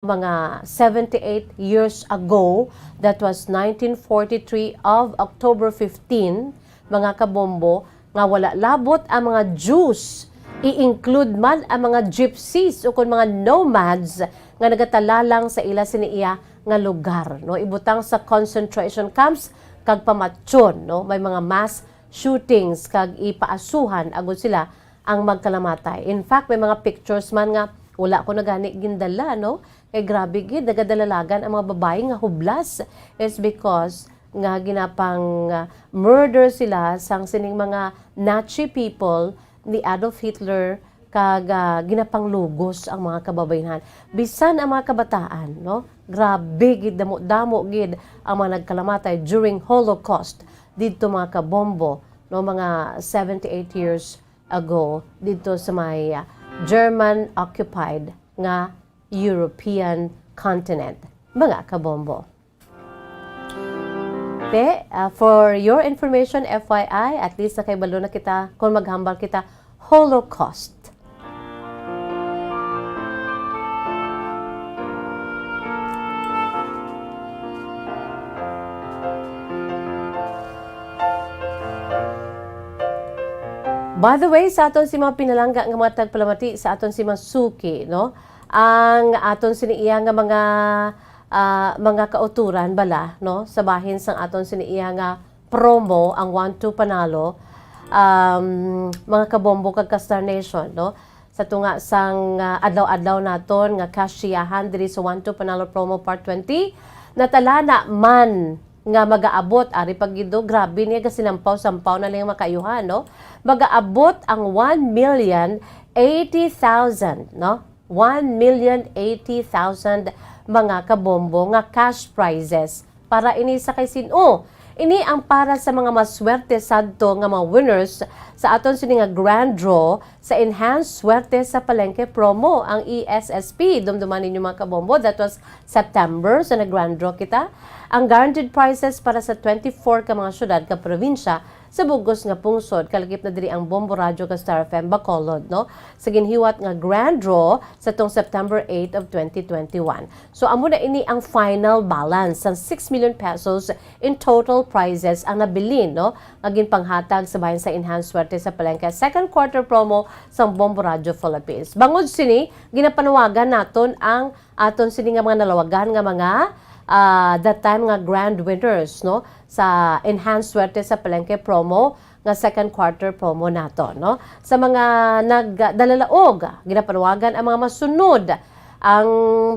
mga 78 years ago, that was 1943 of October 15, mga kabombo, nga wala labot ang mga Jews, i-include man ang mga gypsies o kung mga nomads nga nagatalalang sa ila siniiya nga lugar, no? Ibutang sa concentration camps kag pamatyon, no? May mga mass shootings kag ipaasuhan agud sila ang magkalamatay. In fact, may mga pictures man nga wala ko na gani gindala, no? Kay grabe gid nagadalalagan ang mga babae nga hublas is because nga ginapang murder sila sang sining mga Nazi people ni Adolf Hitler kag ginapang lugos ang mga kababayan. Bisan ang mga kabataan, no? Grabe gid damo gid ang mga nagkalamatay during Holocaust didto mga kabombo, no? Mga 78 years ago dito sa may German occupied nga European continent, mga kabombo. For your information, FYI, at least nakaibalo na kita kung maghambal kita, Holocaust. By the way, sa aton si mga pinalangga nga mga tagpalamati, sa aton si Masuki, no? Ang aton siniiya nga mga kauturan bala, no? Sa bahin sang aton siniiya nga promo ang 1-2 panalo, mga kabombo kag Star Nation, no? Sa tunga sang adlaw-adlaw naton nga kashiyahan diri sa 1-2 panalo promo part 20, natalana man nga magaabot ari pagido, grabe niya kasi sampaw na lang makayuhan, no? Magaabot ang 1,080,000, no? 1,080,000 mga kabombo nga cash prizes para ini sa kay sino. Ini ang para sa mga maswerte sadto nga mga winners sa aton sini nga grand draw sa Enhanced Swerte sa Palengke promo, ang ESSP. Dumduman ninyo mga kabombo, that was September, so nag-grand draw kita. Ang guaranteed prizes para sa 24 ka mga syudad ka probinsya sa bugos nga pungsod, kalagip na diri ang Bombo Radio ka Star FM Bacolod, no? Sa ginhiwat nga grand draw sa tong September 8 of 2021. So amo na ini ang final balance ng 6 million pesos in total prizes ang nabilin, no? Agin panghatag sa bahin sa Enhanced Swerte sa Palengke second quarter promo sa Bombo Radio Philippines. Bangod sini, ginapanawagan naton ang aton sini nga mga nalawagan nga mga that time nga grand winners, no, sa Enhanced Swerte sa Palengke promo nga second quarter promo nato, no. Sa mga nagdalalaog, ginapanawagan ang mga masunod ang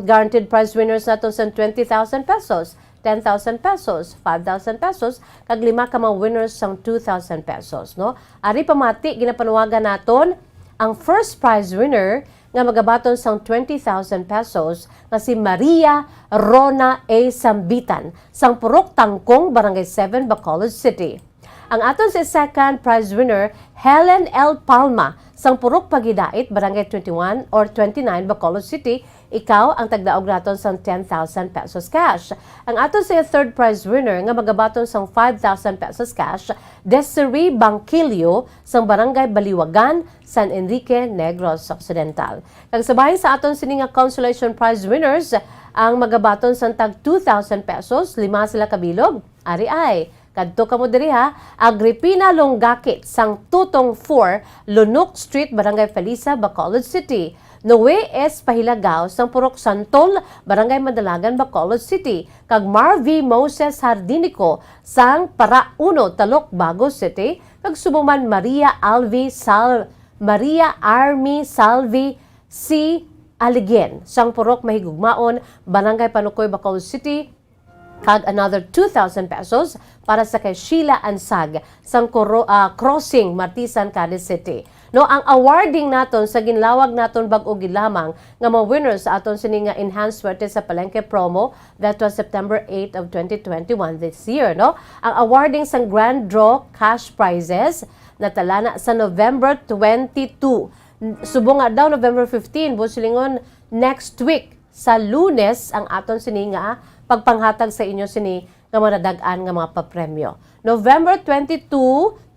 guaranteed prize winners nato sa 20,000 pesos, 10,000 pesos, 5,000 pesos, kag 5 ka mga winners sang 2,000 pesos, no. Ari pamati ginapanawagan naton ang first prize winner nga magabaton sang 20,000 pesos nga si Maria Rona A. Sambitan sang Purok Tangkong, Barangay 7, Bacolod City. Ang aton si second prize winner, Helen L. Palma sang Purok Pagidait, Barangay 21 or 29, Bacolod City. Ikaw ang tagdaog naton sang 10,000 pesos cash. Ang aton si third prize winner nga magabaton sang 5,000 pesos cash, Desiree Bangkilio sang Barangay Baliwagan, San Enrique, Negros Occidental. Kag sabahin sa aton sini nga consolation prize winners, ang magabaton sang tag 2,000 pesos, 5 sila kabilog. Ari ay kadto kamo diri ha, Agripina Longakit sang Tutong 4, Lunok Street, Barangay Felisa, Bacolod City. Noe S. Pahilagaw sang Purok Santol, Barangay Madalagan, Bacolod City. Kag Marvy Moses Hardinico sang Para 1, Talok, Bago City. Kag Subuman Maria Army Salvi C. Aligen sang Purok Mahigugmaon, Barangay Panukoy, Bacolod City. Kag another 2,000 pesos para sa kay Sheila Ansag sang Crossing, Martisan, Cadiz City. No, ang awarding naton sa ginlawag naton bag-o lamang nga mga winners sa aton sini nga Enhanced Swerte sa Palengke promo, that was September 8 of 2021 this year, no? Ang awarding sang grand draw cash prizes natalana sa November 22. Subong nga daw November 15, busilingon next week sa Lunes ang aton sini nga pagpanghatag sa inyo sini nga manadagan nga mga papremyo. November 22,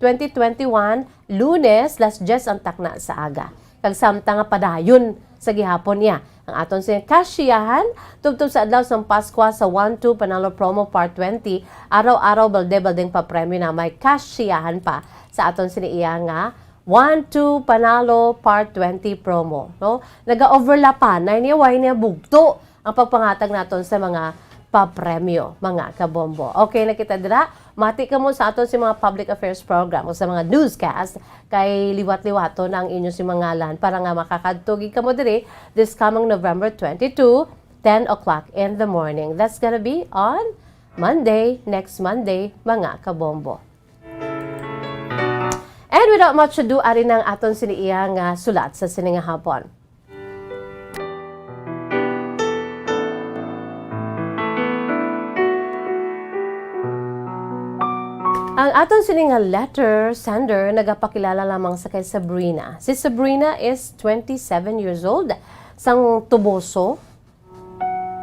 2021, Lunes, last just ang takna sa aga. Kag samtang nga padayon sa gihapon niya Ang aton sa kasyahan, tubtub sa adlaw sa Pasko sa 1-2 Panalo Promo Part 20, araw-araw balde-baldeng pa-premyo na may kasyahan pa sa aton siniiya nga 1-2 Panalo Part 20 promo. No? Naga-overlapan na niya bugto ang pagpangatag naton sa mga pa-premyo, mga kabombo. Okay, nakita dira, mati ka mo sa aton si mga public affairs program o sa mga newscast kay liwat-liwato na ang inyo si mga ngalan para nga makakadtugi ka mo diri this coming November 22, 10 o'clock in the morning. That's gonna be on Monday, next Monday, mga kabombo. And without much ado, ari ng aton siniiya nga sulat sa sininga hapon. Ang aton sininga letter sender nagapakilala lamang sa kay Sabrina. Si Sabrina is 27 years old, sang Tuboso,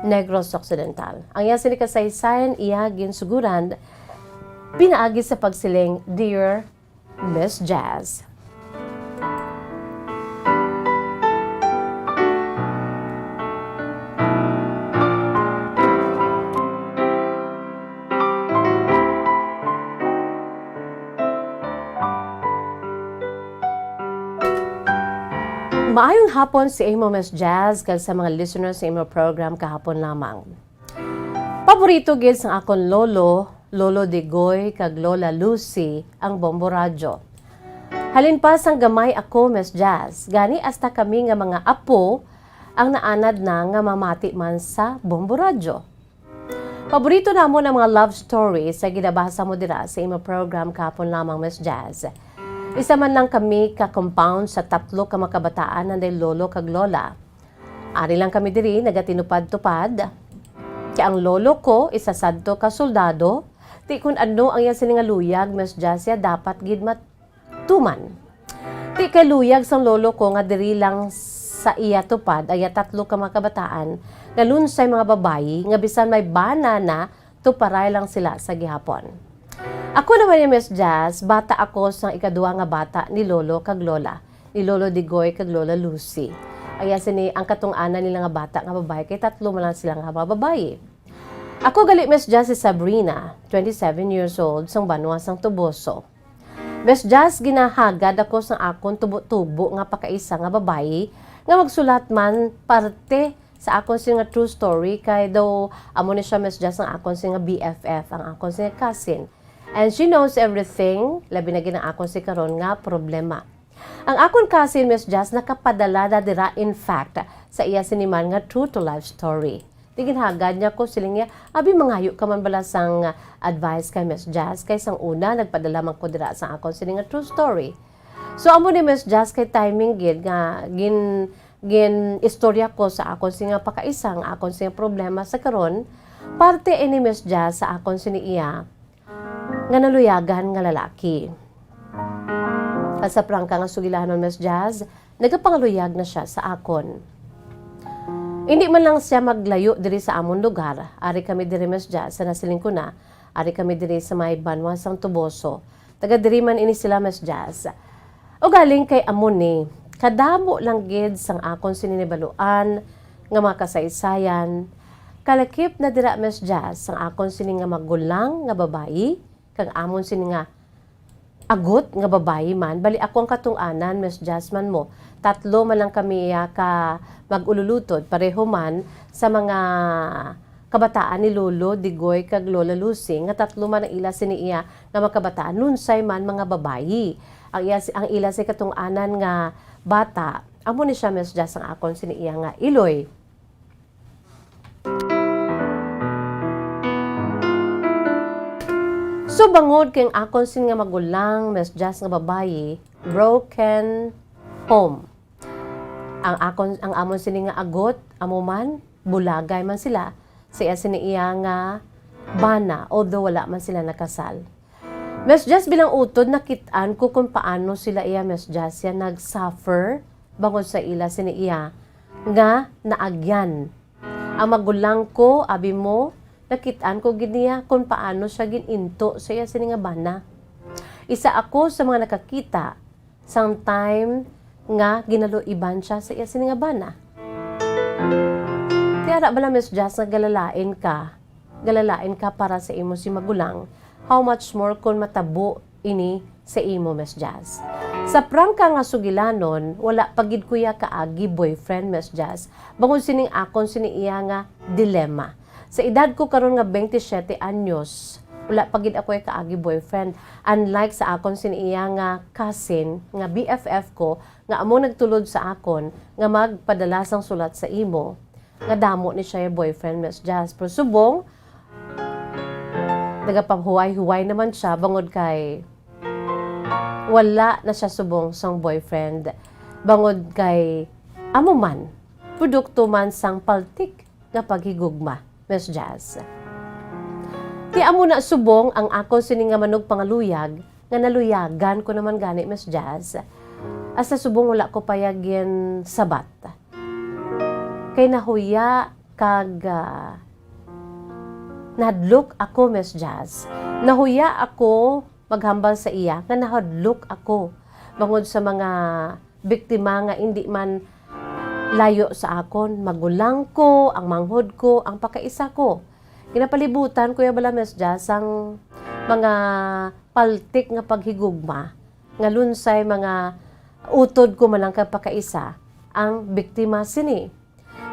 Negros Occidental. Ang iya sini kasaysayan iya ginsuguran pinaagi sa pagsiling Dear Miss Jazz. Maayong hapon si Imo Miss Jazz kag sa mga listeners sa imo program kahapon lamang. Paborito gid sang akon Lolo Digoy kag Lola Lucy ang Bombo Radyo. Halin pa sang gamay ako Miss Jazz, gani hasta kami nga mga apo ang naanad na nga mamati man sa Bombo Radyo. Paborito namo ng mga love stories sa ginabasa mo dira sa imo program kahapon lamang Miss Jazz. Isa man lang kami ka-compound sa 3 ka makabataan nanday lolo kag lola. Ari lang kami diri nagatinupad-tupad. Kaya ang lolo ko isa sadto ka soldado, ti kun ano ang iya sininga luyag Miss Jasia dapat gid matuman. Ti kay luyag sang lolo ko nga diri lang sa iya tupad ay 3 ka makabataan nga lunsay mga babayi nga bisan may bana na tuparay lang sila sa gihapon. Ako naman ni Miss Jazz, bata ako sa ikaduha nga bata ni Lolo kag Lola, ni Lolo Digoy kag Lola Lucy. Aya sini ang katung-anan nila nga bata nga babae kay 3 man lang sila nga babayi. Ako gali Miss Jazz si Sabrina, 27 years old, sang Banwa sang Tuboso. Miss Jazz ginahagad ako sang akon tubo-tubo nga pakaisa nga babayi nga magsulat man parte sa akon nga true story kay daw amo ni siya Miss Jazz ang akon nga BFF, ang akon nga cousin. And she knows everything, labi na ginang akon si karon nga problema. Ang akon cousin Miss Jazz nakapadala na dira in fact sa iya siniman nga true to life story. Tigin hagad niya ko siling niya, abi mangayo ka man bala sang advice kay Miss Jazz kay sang una nagpadala man ko dira sa akon sining nga true story. So amo ni Miss Jazz kay timing gid nga gin istorya ko sa akon singa pakaisang akon singa problema sa karon parte ini Miss Jazz sa akon sini iya nga naluyagan nga lalaki. Sa prangka nga sugilahanon Miss Jazz, nagapangaluyag na siya sa akon. Hindi man lang siya maglayo diri sa amon lugar. Ari kami diri Miss Jazz, sa nasiling ko na, ari kami diri sa may Banwa sang Tuboso. Taga diri man ini sila Miss Jazz. O galing kay amon ni, kadamo lang gid sang akon sininibaluan, nga mga kasaysayan, kalakip na dira Miss Jazz, sang akon sini nga magulang nga babayi, kag amon sini nga agot nga babayi man bali ako ang katung-anan Miss Jasmine mo 3 man lang kami ka magululutod pareho man sa mga kabataan ni Lolo Digoy kag Lola Lucy nga 3 man ang ila siniya nga makabataan lunsay man mga babayi ang ila sa katung-anan nga bata amo ni siya Miss Jas ang akon siniya nga Iloy. So bangod kay akon sin nga magulang Miss Jazz nga babayi, broken home. Ang amon sini nga agot, amo man bulagay man sila sa sini iya nga bana although wala man sila nakasal. Miss Jazz bilang utod nakit-an ko kung paano sila iya Miss Jazz ya nag-suffer bangod sa ila sini iya nga naagyan. Ang magulang ko abi mo nakit-an ko giniya kung paano siya gininto sa iya sini nga bana. Isa ako sa mga nakakita sang time nga ginaluiban siya sa iya sini nga bana. Kaya bala Miss Jazz nga galalain ka para sa imo si magulang, how much more kung matabo ini sa imo Miss Jazz. Sa prangka nga sugilanon, wala pagid kuya kaagi boyfriend Miss Jazz. Bangod sining akon siniiya nga dilema. Sa edad ko karon nga 27 anyos, wala pagid ako kaagi boyfriend. Unlike sa akon siniiya nga cousin, nga BFF ko, nga amo nagtulod sa akon, nga magpadala sang sulat sa imo, nga damo ni siya yung boyfriend Miss Jazz. Pero subong, nagapanghuway-huway naman siya, bangod kay wala na siya subong sang boyfriend. Bangod kay amo man, produkto man sang paltik nga paghigugma, Miss Jazz. Ti amo na subong ang ako sini nga manog pangaluyag, nga naluyagan ko naman gani Miss Jazz. Asa subong wala ko payagin sabat. Kay nahuya kag nahadlok ako Miss Jazz. Nahuya ako maghambal sa iya nga nahadlok ako bangod sa mga biktima nga hindi man layo sa akon, magulang ko, ang manghod ko, ang pakaisa ko. Ginapalibutan kuya bala Miss Jazz ang mga paltik nga paghigugma nga lunsay mga utod ko man lang pakaisa ang biktima sini.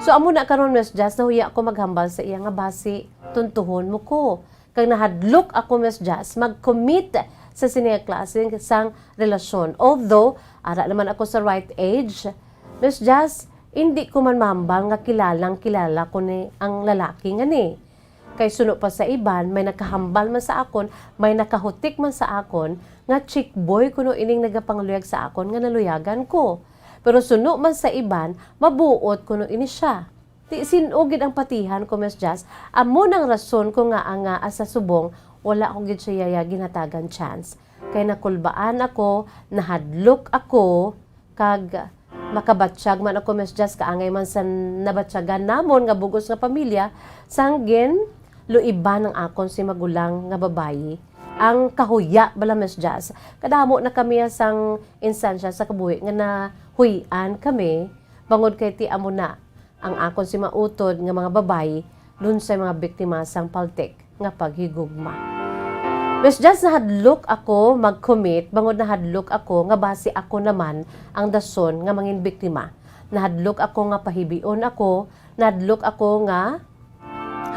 So amo na karon Miss Jazz nahuya ako maghambal sa iya nga basi tuntuhon mo ko. Kag nahadlok ako Miss Jazz mag-commit sa siniya klase sang relasyon. Although ara naman ako sa right age, Miss Jazz, hindi ko man mahambal nga kilala ko ni ang lalaki nga ni. Kay suno pa sa iban, may nakahambal man sa akon, may nakahutik man sa akon, nga chick boy kuno ining nagapangluyag sa akon nga naluyagan ko. Pero suno man sa iban, mabuot kuno ini siya. Ti sinugid ang patihan ko Miss Jazz, amo nang rason ko nga ang asa subong wala akong gid siya ginatagan chance. Kay nakulbaan ako, nahadlok ako, kag makabatsyag man ako Miss Jazz, kaangay man sa nabatsyagan namon nga bugos nga pamilya, sanggin luiban ng akon si magulang nga babayi. Ang kahuya bala Miss Jazz, kadamo na kami sang instansya sa kabuhi nga nahuyan kami, bangod kay ti amo na ang akon si mautod nga mga babayi dun sa mga biktima sang paltik nga paghigugma. Miss Jazz, nahadlok ako mag-commit, bangod nahadlok ako nga base ako naman ang dason nga mangin biktima. Nahadlok ako nga pahibion ako, nahadlok ako nga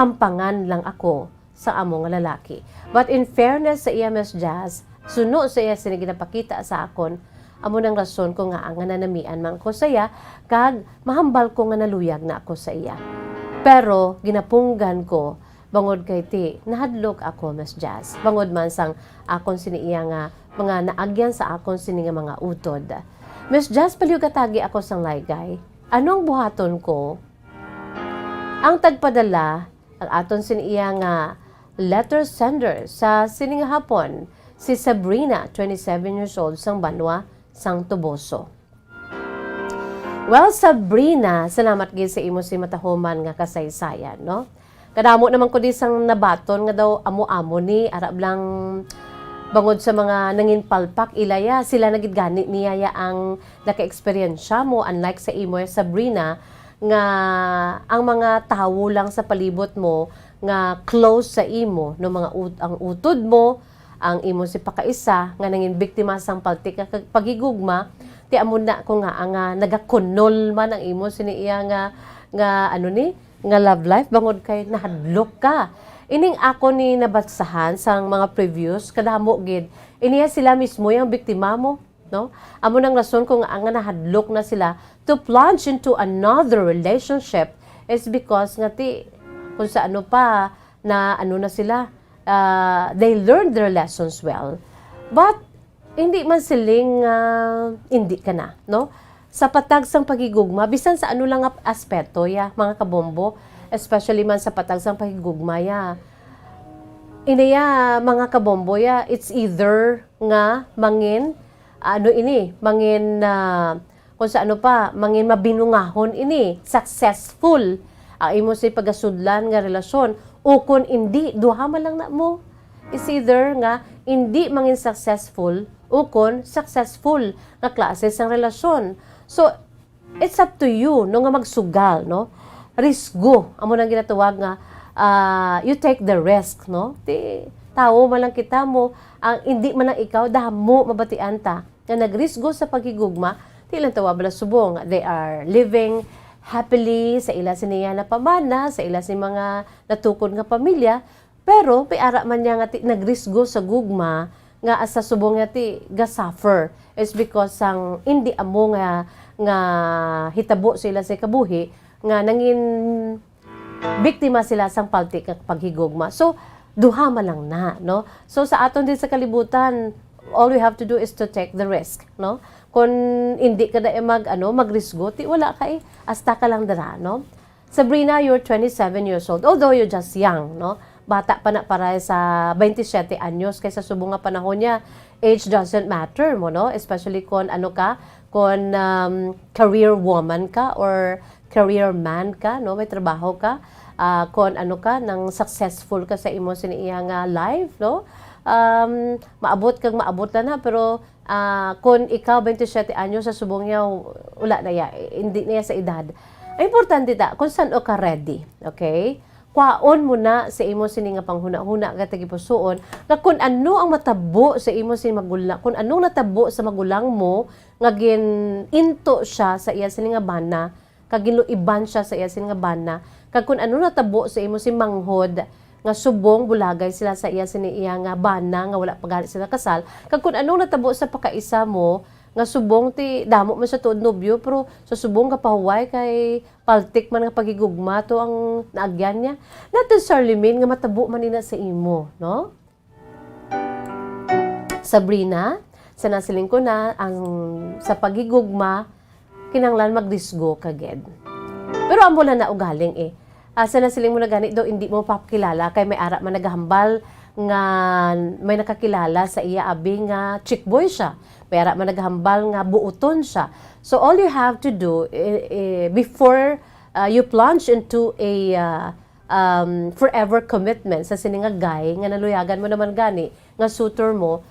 hampangan lang ako sa amo nga lalaki. But in fairness sa iya Miss Jazz, suno sa iya siniginapakita sa akon, amo nang rason ko nga ang nanamian man ko sa iya, kag mahambal ko nga naluyag na ako sa iya. Pero ginapunggan ko, bangod kay ti, nahadlok ako Miss Jazz. Bangod man sang akon siniiya nga mga naagyan sa akon sini nga mga utod. Miss Jazz, paliugatagi ako sang laygay. Anong buhaton ko? Ang tagpadala, ang aton siniiya nga letter sender sa sini nga hapon, si Sabrina, 27 years old, sang Banwa, sang Tuboso. Well, Sabrina, salamat gid sa imo si matahuman nga kasaysayan, no? Kadamo naman ko di sang nabaton nga daw amo-amo ni arab lang bangod sa mga nangin palpak ilaya sila nagid gani niyaya ang naka-eksperyensya mo, unlike sa imo Sabrina nga ang mga tawo lang sa palibot mo nga close sa imo no mga ang utod mo, ang imo si pakaisa nga nangin biktima sang paltik nga paghigugma, ti amo na ko nga ang nagakonol man ang imo siniya nga ano ni nga love life bangod kay nahadlok ka. Ining ako ni nabagsahan sang mga previews kadamo gid. Iniya sila mismo yung biktima mo, no? Amo nang rason kung nga nahadlok na sila to plunge into another relationship is because nga ti kung sa ano pa na ano na sila, they learned their lessons well. But hindi man siling hindi ka na, no? Sa patag sang pagigugma, bisan sa ano lang aspeto, ya, mga kabombo, especially man sa patag sang pagigugma, ya. Inaya, mga kabombo, ya, it's either nga mangin, kung sa ano pa, mangin mabinungahon ini, successful, imo si pagasudlan nga relasyon, o kung hindi, duha man lang na mo. It's either nga, hindi mangin successful, o kung successful nga klase sang relasyon. So, it's up to you no nga magsugal, no? risgo. Amo nang ginatawag nga, you take the risk, no? Di, tao man lang kita mo, ang hindi man lang ikaw, damo mabatian ta, na nagrisgo sa paghigugma, di lang tawa bala subong. They are living happily sa ila siniya na pamana, sa ila si mga natukod nga pamilya, pero may ara man niya nga nagrisgo sa gugma, nga sa subong nga ti ga-suffer. It's because sang hindi amo nga hitabo sila sa kabuhi, nga nangin biktima sila sang paltik nga paghigugma. So, duha man lang na, no? So, sa aton din sa kalibutan, all we have to do is to take the risk, no? Kung hindi ka na magrisgo, ti wala ka hasta ka lang dara, no? Sabrina, you're 27 years old. Although you're just young, no? Bata pa na para sa 27 anyos kaysa subong nga panahon niya. Age doesn't matter mo, no? Especially kung kung career woman ka or career man ka, no? May trabaho ka. Kung nang successful ka sa imo siniya nga life, no? Maabot na pero kung ikaw 27 anyos sa subong niya wala na ya, hindi na sa edad. Ang importante kung saan ka ready, okay? Kwaon mo na sa imo sini nga panghuna-huna nga tagipusoon nga kung ano ang matabo sa imo sini magulang, kung anong natabo sa magulang mo nga into siya sa iya sini nga bana, kag ginluiban siya sa iya sini nga bana, kag kung ano natabo sa imo si manghod nga subong bulagay sila sa iya sini iya nga bana nga wala pa gali sila kasal, kag kung anong natabo sa pakaisa mo nga subong ti damo man sa tuod nobyo pero sa subong ka pahuway kay paltik man nga pagigugma to ang naagyan niya. Not necessarily mean nga matabo man ina sa imo, no? Sabrina, sa nasiling ko na ang sa pagigugma kinanglan magdisgo kaged. Pero amo na ugaling sa nasiling mo na gani daw hindi mo papakilala kay may ara man naghambal nga may nakakilala sa iya abi nga chick boy siya. Pero man naghambal nga buuton siya. So all you have to do before you plunge into a forever commitment sa sini nga guy nga naluyagan mo naman gani nga suitor mo,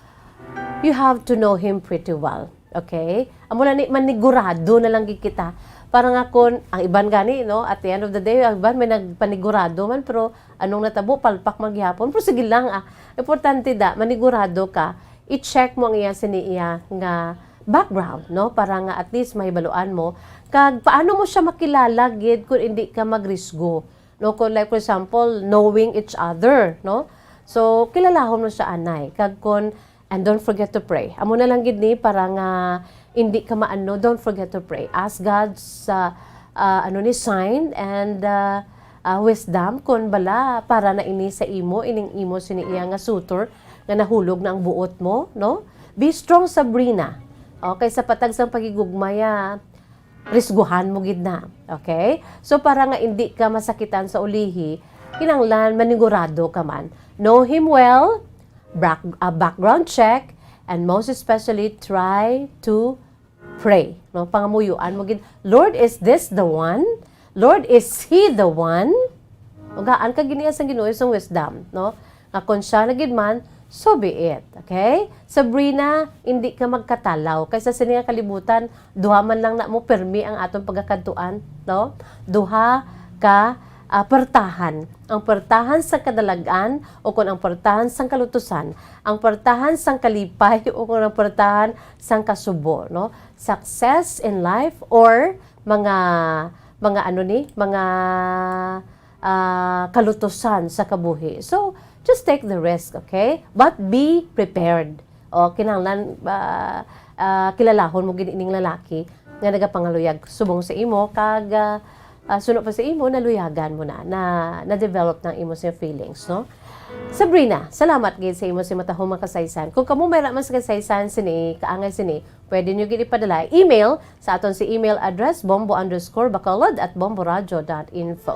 you have to know him pretty well. Okay? Amo na ni manigurado na lang gid kita. Para nga kung ang iban gani, no, at the end of the day, ang iban may nagpanigurado man, pero anong natabo, palpak maghihapon. Pero sige lang, importante manigurado ka, i-check mo ang iya siniya nga background, no, para nga at least mahibaluan mo, kag paano mo siya makilala, gid, kung hindi ka magrisgo. No, kung like for example, knowing each other, no, so kilalahon mo siya anay, kag kung, and don't forget to pray. Amo na lang gid ni, para nga, hindi ka maano, don't forget to pray. Ask God's sign and wisdom kung bala para na ini sa imo, ining imo siniya nga suitor nga nahulog na ang buot mo, no? Be strong, Sabrina. Okay, sa patag sang pagigugmaya, risguhan mo gid na. Okay? So para nga hindi ka masakitan sa ulihi, kinanglan manigurado ka man. Know him well, background check, and most especially try to pray. No, pangamuyuan mo gid, Lord, is this the one? Lord, is he the one? Ugaan ka giniya sang Ginoo sang wisdom, no? Nga kun siya na gid man, so be it. Okay? Sabrina, hindi ka magkatalaw kaysa sa niya kalibutan, duha man lang na mo permi ang atong pagkakadtuan, no? Duha ka pertahan. Ang pertahan sa kadalagan o kung ang pertahan sang kalutusan, ang pertahan sang kalipay o kung ang pertahan sang kasubo, no? Success in life or mga kalutusan sa kabuhi. So, just take the risk, okay? But be prepared. O kinahanglan kilalahon mo gid ining lalaki nga nagapangaluyag subong sa imo kag suno pa sa imo, naluyagan mo na-develop ng imo sa feelings, no? Sabrina, salamat gid sa imo sa matahong makasaysan. Kung kamo may raman sa kasaysan sini, kaangay sini, pwede nyo gid ipadala email sa aton si email address bombo_bacolod@bomboradio.info.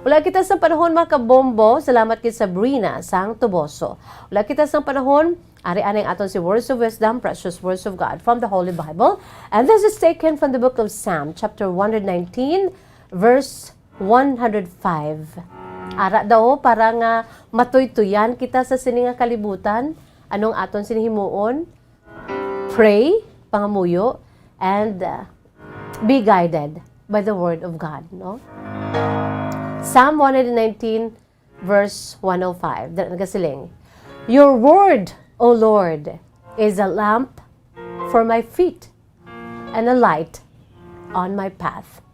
Wala kita sa panahon mga kabombo, salamat gid Sabrina sang Tuboso. Wala kita sa panahon, ari-aning aton si Words of Wisdom, Precious Words of God from the Holy Bible. And this is taken from the book of Psalm, chapter 119, verse 105. Ara daw para nga matoy-tuyan kita sa sininga kalibutan, anong aton sinihimuon? Pray, pangamuyo, and be guided by the word of God, no? Psalm 119 verse 105. Nagasiling. Your word, O Lord, is a lamp for my feet and a light on my path.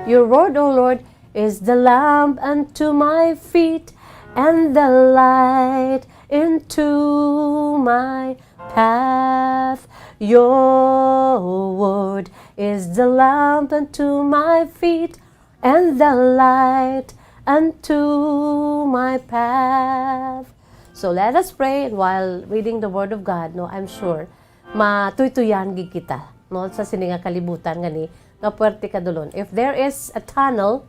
Your word, O Lord, is the lamp unto my feet and the light into my path. Your word is the lamp unto my feet and the light unto my path. So let us pray, and while reading the Word of God, no, I'm sure matuytuyan gid kita, no, sa sininga kalibutan ngani nga puwerte ka dulon. If there is a tunnel,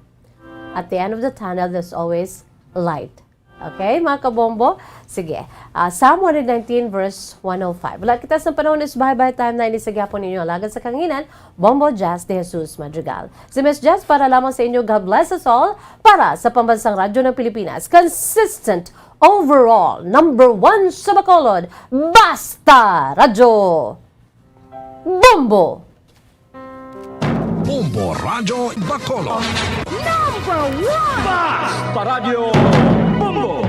at the end of the tunnel there's always light. Okay, mga kabombo? Sige. Psalm 119 verse 105. Wala kita sa panahon is bye-bye time na inisagapon ninyo. Alagad sa kanginan, Bombo Jazz de Jesus Madrigal. Si Miss Jazz para lamang sa inyo. God bless us all. Para sa Pambansang Radyo ng Pilipinas. Consistent overall. Number 1 sa Bacolod. Basta Radyo. Bombo! Bombo Radio Bacolod. Number 1! Basta Radio Bombo!